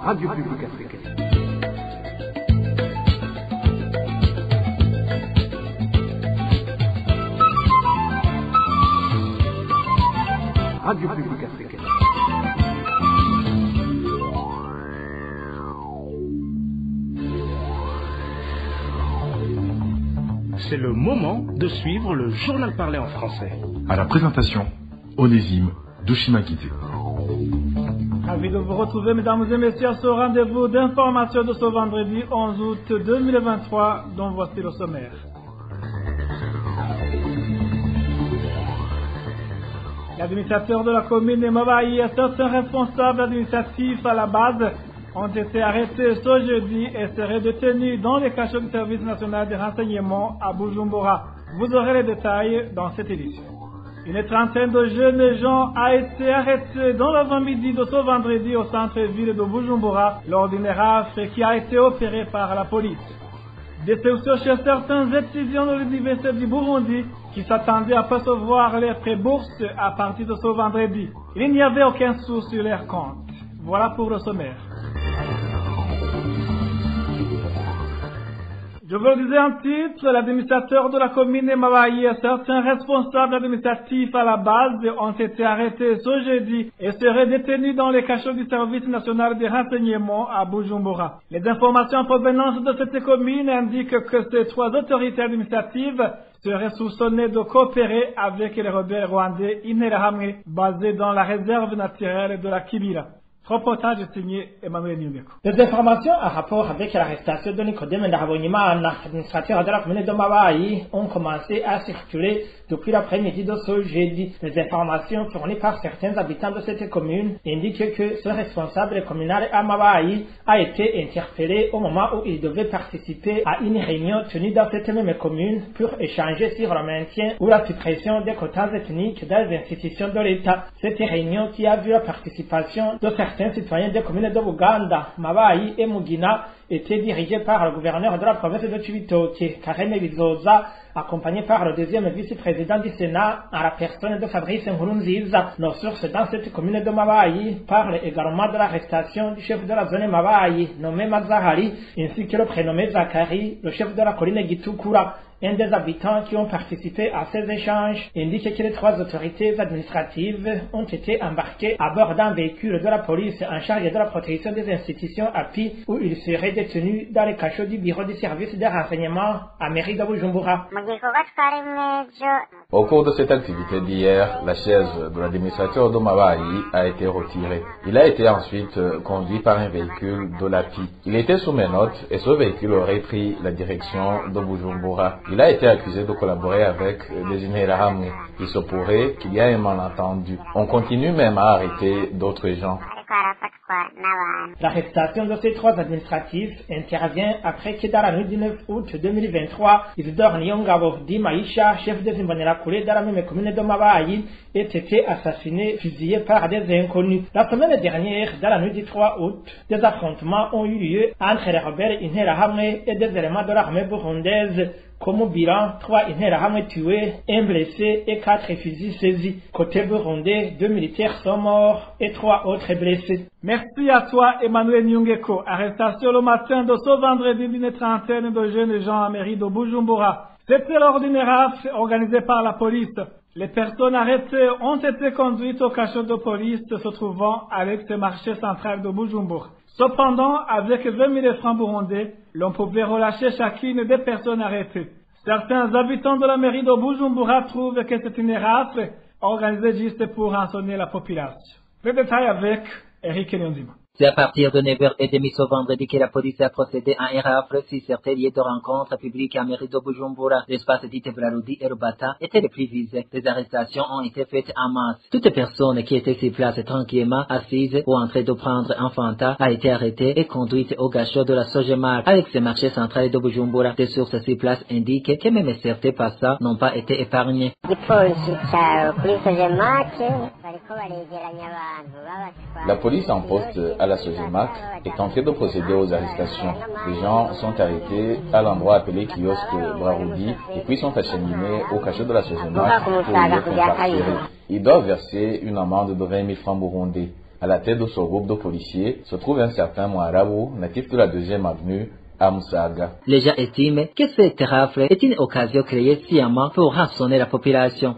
Radio Publique Africaine. Radio Publique Africaine. C'est le moment de suivre le journal parlé en français. À la présentation, Onésime Douchimakité. Ravi de vous retrouver, mesdames et messieurs, à ce rendez-vous d'information de ce vendredi 11 août 2023, dont voici le sommaire. L'administrateur de la commune de Mabaï et certains responsables administratifs à la base ont été arrêtés ce jeudi et seraient détenus dans les cachots du service national de renseignement à Bujumbura. Vous aurez les détails dans cette édition. Une trentaine de jeunes gens a été arrêtés dans l'avant-midi de ce vendredi au centre-ville de Bujumbura lors d'une rafle qui a été opérée par la police. Déception chez certains étudiants de l'université du Burundi qui s'attendaient à percevoir les prêts bourses à partir de ce vendredi. Il n'y avait aucun sou sur leur compte. Voilà pour le sommaire. Je vous le disais en titre, l'administrateur de la commune de Mabaï et certains responsables administratifs à la base ont été arrêtés ce jeudi et seraient détenus dans les cachots du service national de renseignement à Bujumbura. Les informations en provenance de cette commune indiquent que ces trois autorités administratives seraient soupçonnées de coopérer avec les rebelles rwandais Interahamwe basés dans la réserve naturelle de la Kibira. Reportage signé Emmanuel Nyungeko. Les informations en rapport avec l'arrestation de Nicodème Ndahabonyimana, administrateur de la commune de Mabaï, ont commencé à circuler depuis l'après-midi de ce jeudi. Les informations fournies par certains habitants de cette commune indiquent que ce responsable communal à Mabaï a été interpellé au moment où il devait participer à une réunion tenue dans cette même commune pour échanger sur le maintien ou la suppression des quotas ethniques dans les institutions de l'État. Cette réunion qui a vu la participation de certains citoyens des communes de Buganda, Mabaï et Mugina était dirigée par le gouverneur de la province de Cibitoke, Kareme Bizoza, accompagné par le deuxième vice-président du Sénat, à la personne de Fabrice Nkurunziza. Nos sources dans cette commune de Mabaï parlent également de l'arrestation du chef de la zone Mabaï, nommé Mazahari, ainsi que le prénommé Zakari, le chef de la colline Gitukura. Un des habitants qui ont participé à ces échanges indique que les trois autorités administratives ont été embarquées à bord d'un véhicule de la police en charge de la protection des institutions API où ils seraient détenus dans les cachots du bureau du service de renseignement à mairie de Bujumbura. Au cours de cette activité d'hier, la chaise de l'administrateur de Mabaï a été retirée. Il a été ensuite conduit par un véhicule de l'API. Il était sous mes notes et ce véhicule aurait pris la direction de Bujumbura. Il a été accusé de collaborer avec les Interahamwe. Il se pourrait qu'il y ait un malentendu. On continue même à arrêter d'autres gens. L'arrestation de ces trois administratifs intervient après que dans la nuit du 9 août 2023, Isidore Nyongabo Di Maïcha, chef des Imbonerakure dans la même commune de Mabaï, ait été assassiné, fusillé par des inconnus. La semaine dernière, dans la nuit du 3 août, des affrontements ont eu lieu entre les rebelles Interahamwe et des éléments de l'armée burundaise. Comme bilan, 3 Interahamwe tués, 1 blessé et 4 fusils saisis. Côté burundais, 2 militaires sont morts et 3 autres blessés. Merci à toi, Emmanuel Nyungeko. Arrestation le matin de ce vendredi d'une trentaine de jeunes gens à mairie de Bujumbura. C'était lors d'une rafle organisée par la police. Les personnes arrêtées ont été conduites au cachot de police se trouvant à l'ex-marché central de Bujumbura. Cependant, avec 20 000 francs burundais, l'on pouvait relâcher chacune des personnes arrêtées. Certains habitants de la mairie de Bujumbura trouvent que c'est une rafle organisée juste pour rançonner la population. Les détails avec Eric Nyonzima. C'est à partir de 9h30 ce vendredi que la police a procédé à un rafle sur certains lieux de rencontre publique à mairie de Bujumbura. L'espace dit Brarudi et Rubata étaient les plus visés. Les arrestations ont été faites en masse. Toute personne qui était sur place tranquillement assise ou en train de prendre un fanta a été arrêtée et conduite au gâchot de la Sogemark avec ce marché central de Bujumbura. Des sources sur place indiquent que même certains passants n'ont pas été épargnés. La police en poste à la Sogemark est en train de procéder aux arrestations. Les gens sont arrêtés à l'endroit appelé kiosque Brarudi et puis sont acheminés au cachot de la Sogemark pour y être incarcérés. Ils doivent verser une amende de 20 000 francs burundais. À la tête de ce groupe de policiers se trouve un certain Mouarabou, natif de la 2e avenue, à Moussaga. Les gens estiment que cette rafle est une occasion créée sciemment pour rançonner la population.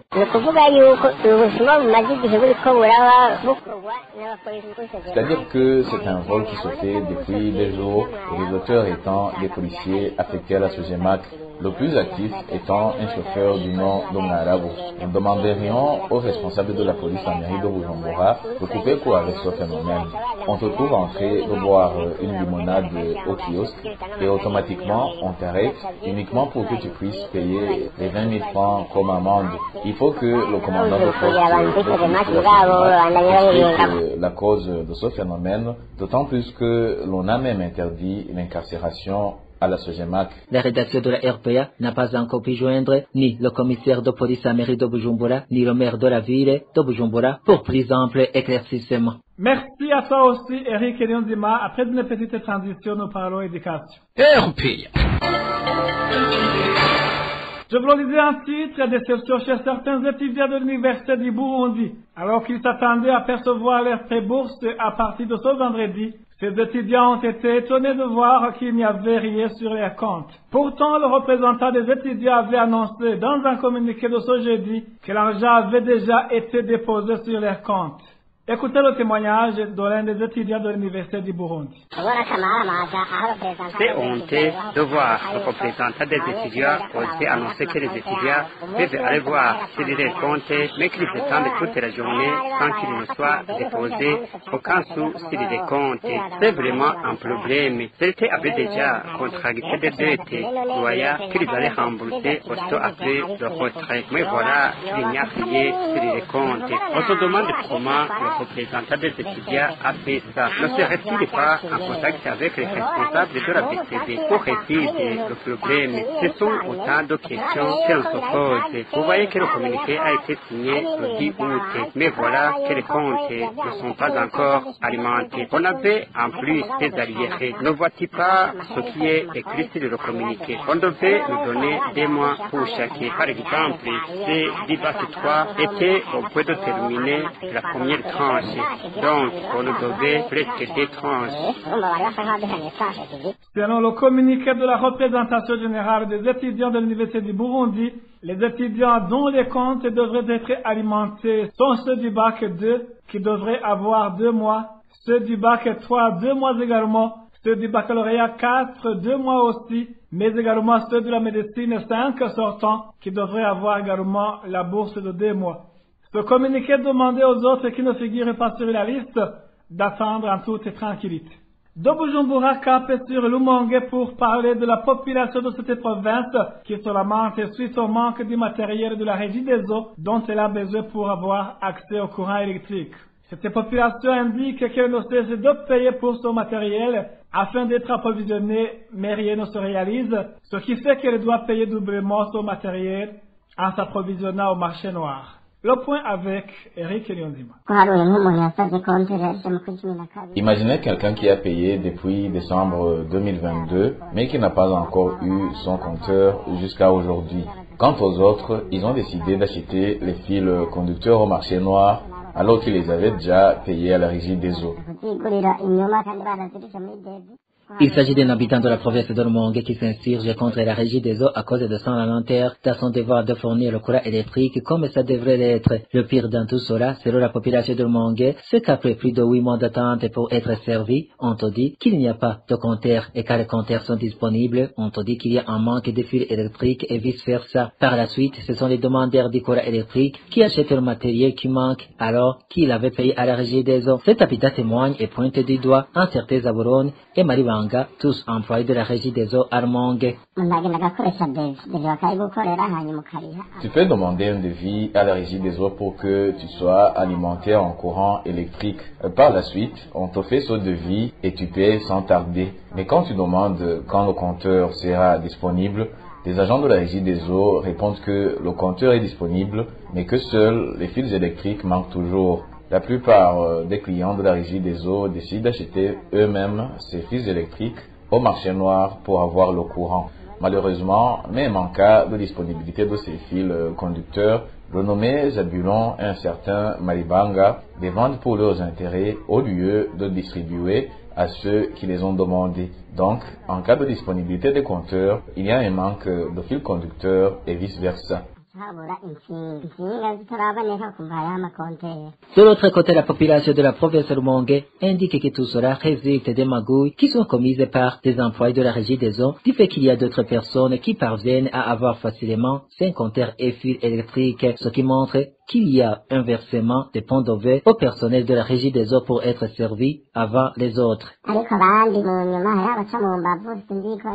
C'est-à-dire que c'est un vol qui se fait depuis des jours, les auteurs étant des policiers affectés à la Sogemac, le plus actif étant un chauffeur du nom de Mouarabou. Nous demanderions aux responsables de la police en mairie de Bujumbura de couper court avec ce phénomène. On te trouve en train de boire une limonade au kiosque et automatiquement on t'arrête uniquement pour que tu puisses payer les 20 000 francs comme amende. Il faut que le commandant de poste la cause de ce phénomène, d'autant plus que l'on a même interdit l'incarcération à la Sogemac. La rédaction de la RPA n'a pas encore pu joindre ni le commissaire de police à mairie de Bujumbura, ni le maire de la ville de Bujumbura pour plus ample éclaircissement. Merci à toi aussi, Eric Eliondima. Après une petite transition, nous parlons éducation. RPA. Je vous le disais en titre, déception chez certains étudiants de l'Université du Burundi. Alors qu'ils s'attendaient à percevoir leur bourse à partir de ce vendredi, ces étudiants ont été étonnés de voir qu'il n'y avait rien sur leurs comptes. Pourtant, le représentant des étudiants avait annoncé dans un communiqué de ce jeudi que l'argent avait déjà été déposé sur leurs comptes. Écoutez le témoignage de l'un des étudiants de l'Université du Burundi. C'est honteux de voir le représentant des étudiants oser annoncer que les étudiants peuvent aller voir sur les comptes, mais qu'ils attendent toute la journée sans qu'il ne soit déposé aucun sou sur les comptes. C'est vraiment un problème. C'était avait déjà contracté des dettes loyales qu'ils allaient rembourser aussitôt après le retrait. Mais voilà, il n'y a rien sur les comptes. On se demande comment le représentant des étudiants a fait ça. Ne serait-il pas en contact avec les responsables de la BCB pour résoudre le problème? Ce sont autant de questions que l'on se pose. Vous voyez que le communiqué a été signé le 10 août, mais voilà que les comptes ne sont pas encore alimentés. On avait en plus des arriérés. Ne vois-tu pas ce qui est écrit sur le communiqué? On devait nous donner des mois pour chacun. Par exemple, ces 10 bases 3 étaient au point de terminer la première tranche. Donc, on nous devait presque des tranches. Selon le communiqué de la représentation générale des étudiants de l'Université du Burundi, les étudiants dont les comptes devraient être alimentés sont ceux du bac 2 qui devraient avoir 2 mois, ceux du bac 3 2 mois également, ceux du baccalauréat 4 2 mois aussi, mais également ceux de la médecine 5 sortants qui devraient avoir également la bourse de 2 mois. Ce communiqué demandait aux autres qui ne figurent pas sur la liste d'attendre en toute tranquillité. De Bujumbura cap sur Lumongue pour parler de la population de cette province qui se lamente suite au manque du matériel de la Régie des eaux dont elle a besoin pour avoir accès au courant électrique. Cette population indique qu'elle ne cesse de payer pour son matériel afin d'être approvisionnée, mais rien ne se réalise, ce qui fait qu'elle doit payer doublement son matériel en s'approvisionnant au marché noir. Le point avec Eric Eliondima. Imaginez quelqu'un qui a payé depuis décembre 2022, mais qui n'a pas encore eu son compteur jusqu'à aujourd'hui. Quant aux autres, ils ont décidé d'acheter les fils conducteurs au marché noir, alors qu'ils les avaient déjà payés à la Régie des eaux. Il s'agit d'un habitant de la province de Rumonge qui s'insurge contre la Régie des eaux à cause de son lenteur dans son devoir de fournir le courant électrique comme ça devrait l'être. Le pire dans tout cela, selon la population de Rumonge, c'est qu'après plus de 8 mois d'attente pour être servi, on te dit qu'il n'y a pas de compteur et quand les compteurs sont disponibles, on te dit qu'il y a un manque de fils électriques et vice versa. Par la suite, ce sont les demandeurs du courant électrique qui achètent le matériel qui manque alors qu'ils avaient payé à la Régie des eaux. Cet habitant témoigne et pointe du doigt un certain Zaburon et Maribanga, tous employés de la Régie des eaux à Rumonge. Tu peux demander un devis à la Régie des eaux pour que tu sois alimenté en courant électrique. Par la suite, on te fait ce devis et tu payes sans tarder. Mais quand tu demandes quand le compteur sera disponible, les agents de la Régie des eaux répondent que le compteur est disponible, mais que seuls les fils électriques manquent toujours. La plupart des clients de la Régie des eaux décident d'acheter eux-mêmes ces fils électriques au marché noir pour avoir le courant. Malheureusement, même en cas de disponibilité de ces fils conducteurs, le nommé Zabulon et un certain Maribanga les vendent pour leurs intérêts au lieu de distribuer à ceux qui les ont demandés. Donc, en cas de disponibilité des compteurs, il y a un manque de fils conducteurs et vice-versa. De l'autre côté, la population de la province de Rumongue indique que tout cela résulte des magouilles qui sont commises par des employés de la régie des eaux, du fait qu'il y a d'autres personnes qui parviennent à avoir facilement 5 compteurs et fils électriques, ce qui montre qu'il y a un versement des ponts d'eau au personnel de la régie des eaux pour être servi avant les autres.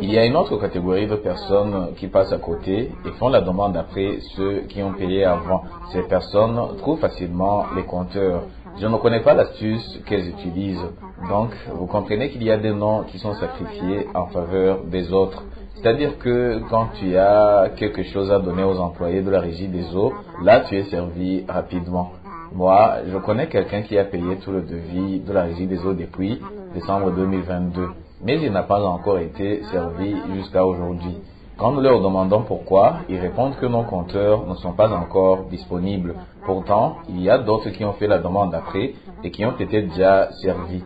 Il y a une autre catégorie de personnes qui passent à côté et font la demande après ceux qui ont payé avant. Ces personnes trouvent facilement les compteurs. Je ne connais pas l'astuce qu'elles utilisent. Donc, vous comprenez qu'il y a des noms qui sont sacrifiés en faveur des autres. C'est-à-dire que quand tu as quelque chose à donner aux employés de la régie des eaux, là tu es servi rapidement. Moi, je connais quelqu'un qui a payé tout le devis de la régie des eaux depuis décembre 2022, mais il n'a pas encore été servi jusqu'à aujourd'hui. Quand nous leur demandons pourquoi, ils répondent que nos compteurs ne sont pas encore disponibles. Pourtant, il y a d'autres qui ont fait la demande après et qui ont été déjà servis.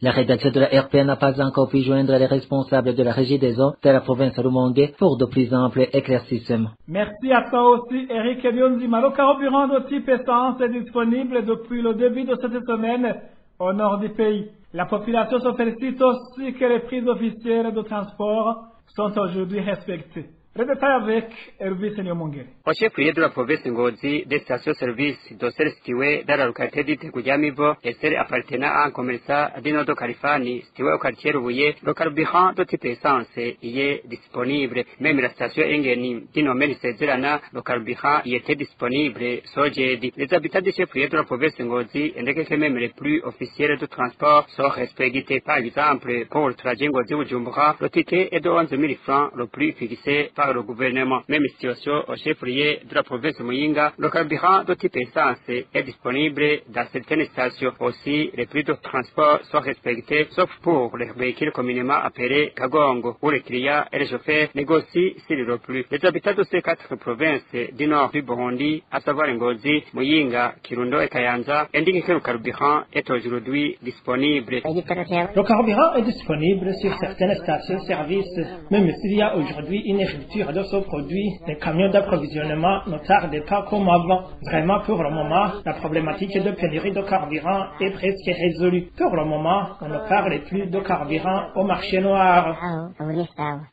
La rédaction de la RPA n'a pas encore pu joindre les responsables de la régie des eaux de la province de Rumongue pour de plus amples éclaircissements. Merci à toi aussi, Eric Bionzima. Le carburant de type essence est disponible depuis le début de cette semaine au nord du pays. La population se félicite aussi que les prix officiels de transport sont aujourd'hui respectés. Le détail avec Elvis Nyomongere. Au chef-lieu de la province Ngozi, des stations-service dossel situées dans la localité de Tegujamivo et celles appartenant à un commerçant d'Inodo Califani situé au quartier Rouillé, le carburant de type essence y est disponible. Même la station Engeni d'Inomel Sezerana, le carburant y était disponible ce jeudi. Les habitants du chef-lieu de la province Ngozi indiquent que même les prix officiels de transport sont respectés. Par exemple, pour le trajet Ngozi-Bujumbura, le ticket est de 11 000 francs, le prix fixé par le gouvernement. Même situation au chef-lieu de la province Muyinga, le carburant de type essence est disponible dans certaines stations. Aussi, les prix de transport sont respectés, sauf pour les véhicules communément appelés Kagongo, où les clients et les chauffeurs négocient sur le prix. Les habitants de ces 4 provinces du nord du Burundi, à savoir Ngozi, Muyinga, Kirundo et Kayanza, indiquent que le carburant est aujourd'hui disponible. Le carburant est disponible sur certaines stations-service, même s'il y a aujourd'hui une rupture de ce produit, les camions d'approvisionnement ne tardent pas comme avant. Vraiment, pour le moment, la problématique de pénurie de carburant est presque résolue. Pour le moment, on ne parle plus de carburant au marché noir.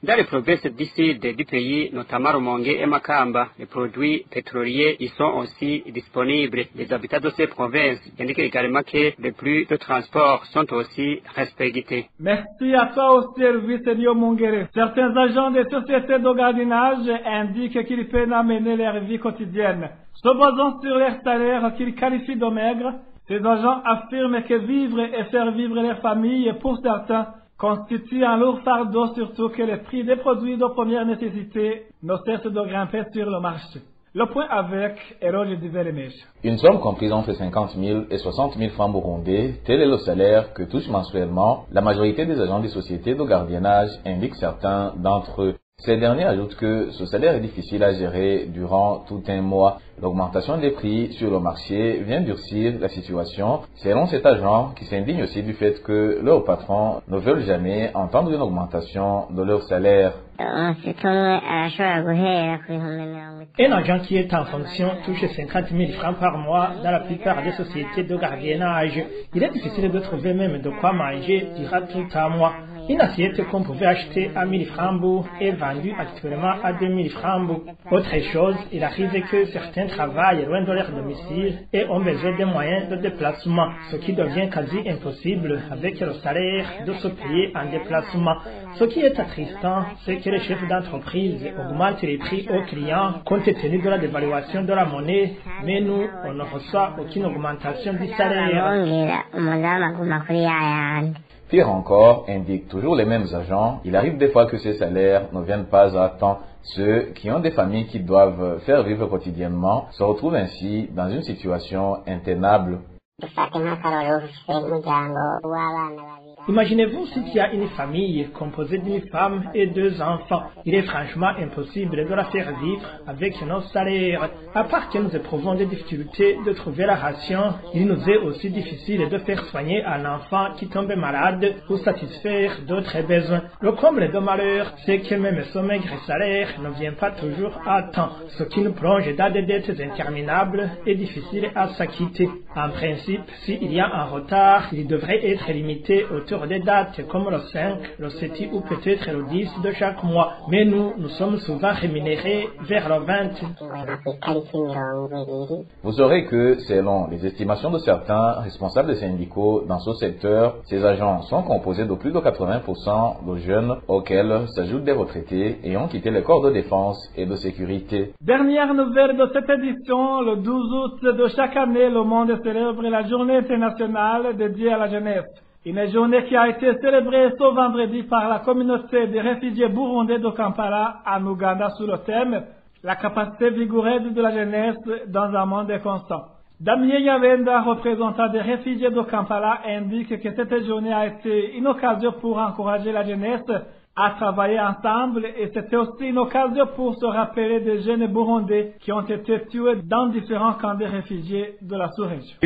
Dans les provinces du sud du pays, notamment Rumongue et Makamba, les produits pétroliers y sont aussi disponibles. Les habitants de ces provinces indiquent également que les prix de transport sont aussi respectés. Merci à toi aussi, Elvis Nyomongere. Certains agents des sociétés de gardiennage indiquent qu'ils peinent à mener leur vie quotidienne. Se basant sur leur salaire qu'ils qualifient de maigre, ces agents affirment que vivre et faire vivre leur famille, pour certains, constitue un lourd fardeau, surtout que les prix des produits de première nécessité ne cessent de grimper sur le marché. Le point avec Eroge Diveremèche. Une somme comprise entre 50 000 et 60 000 francs burundais, tel est le salaire que touchent mensuellement la majorité des agents des sociétés de gardiennage, indiquent certains d'entre eux. Ces derniers ajoutent que ce salaire est difficile à gérer durant tout un mois. L'augmentation des prix sur le marché vient durcir la situation, selon cet agent qui s'indigne aussi du fait que leurs patrons ne veulent jamais entendre une augmentation de leur salaire. Un agent qui est en fonction touche 50 000 francs par mois dans la plupart des sociétés de gardiennage. Il est difficile de trouver même de quoi manger durant tout un mois. Une assiette qu'on pouvait acheter à 1000 francs est vendue actuellement à 2000 francs. Autre chose, il arrive que certains travaillent loin de leur domicile et ont besoin de moyens de déplacement, ce qui devient quasi impossible avec le salaire de se payer en déplacement. Ce qui est attristant, c'est que les chefs d'entreprise augmentent les prix aux clients compte tenu de la dévaluation de la monnaie, mais nous, on ne reçoit aucune augmentation du salaire. Pire encore, indiquent toujours les mêmes agents, il arrive des fois que ces salaires ne viennent pas à temps. Ceux qui ont des familles qui doivent faire vivre quotidiennement se retrouvent ainsi dans une situation intenable. Imaginez-vous s'il y a une famille composée d'une femme et 2 enfants. Il est franchement impossible de la faire vivre avec nos salaires. À part que nous éprouvons des difficultés de trouver la ration, il nous est aussi difficile de faire soigner un enfant qui tombe malade ou satisfaire d'autres besoins. Le comble de malheur, c'est que même ce maigre salaire ne vient pas toujours à temps, ce qui nous plonge dans des dettes interminables et difficiles à s'acquitter. En principe, s'il y a un retard, il devrait être limité autour des dates comme le 5, le 7 ou peut-être le 10 de chaque mois. Mais nous sommes souvent rémunérés vers le 20. Vous saurez que, selon les estimations de certains responsables syndicaux dans ce secteur, ces agents sont composés de plus de 80% de jeunes auxquels s'ajoutent des retraités ayant quitté les corps de défense et de sécurité. Dernière nouvelle de cette édition, le 12 août de chaque année, le monde célèbre la journée internationale dédiée à la jeunesse. Une journée qui a été célébrée ce vendredi par la communauté des réfugiés burundais de Kampala en Ouganda sous le thème « La capacité vigoureuse de la jeunesse dans un monde constant ». Damien Yavenda, représentant des réfugiés de Kampala, indique que cette journée a été une occasion pour encourager la jeunesse à travailler ensemble et c'était aussi une occasion pour se rappeler des jeunes burundais qui ont été tués dans différents camps de réfugiés de la sous-région.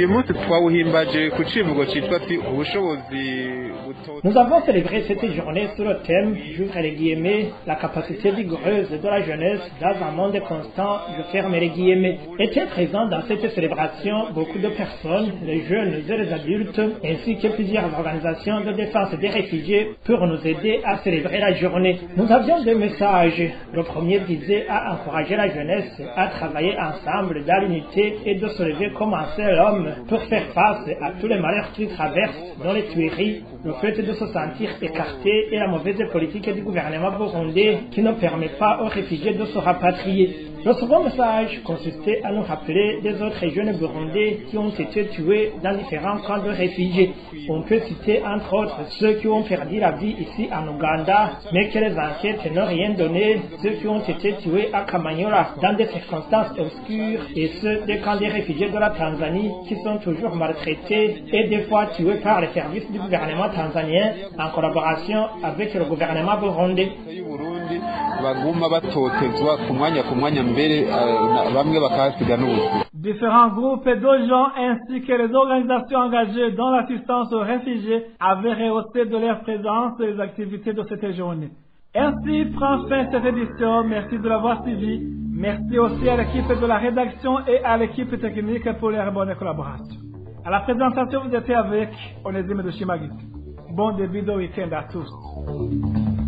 Nous avons célébré cette journée sur le thème, j'ouvre les guillemets, la capacité vigoureuse de la jeunesse dans un monde constant, je ferme les guillemets. Étaient présents dans cette célébration beaucoup de personnes, les jeunes et les adultes, ainsi que plusieurs organisations de défense des réfugiés pour nous aider à célébrer la journée. Nous avions 2 messages. Le premier visait à encourager la jeunesse à travailler ensemble dans l'unité et de se lever comme un seul homme pour faire face à tous les malheurs qu'ils traversent dans les tueries, le fait de se sentir écarté et la mauvaise politique du gouvernement burundais qui ne permet pas aux réfugiés de se rapatrier. Le second message consistait à nous rappeler des autres jeunes burundais qui ont été tués dans différents camps de réfugiés. On peut citer entre autres ceux qui ont perdu la vie ici en Ouganda, mais que les enquêtes n'ont rien donné, ceux qui ont été tués à Kamanyola dans des circonstances obscures et ceux des camps des réfugiés de la Tanzanie qui sont toujours maltraités et des fois tués par les services du gouvernement tanzanien en collaboration avec le gouvernement burundais. Différents groupes de gens ainsi que les organisations engagées dans l'assistance aux réfugiés avaient rehaussé de leur présence les activités de cette journée. Ainsi prend fin cette édition. Merci de l'avoir suivi. Merci aussi à l'équipe de la rédaction et à l'équipe technique pour leur bonne collaboration. À la présentation, vous étiez avec Onésime de Chimagit. Bon début de week-end à tous.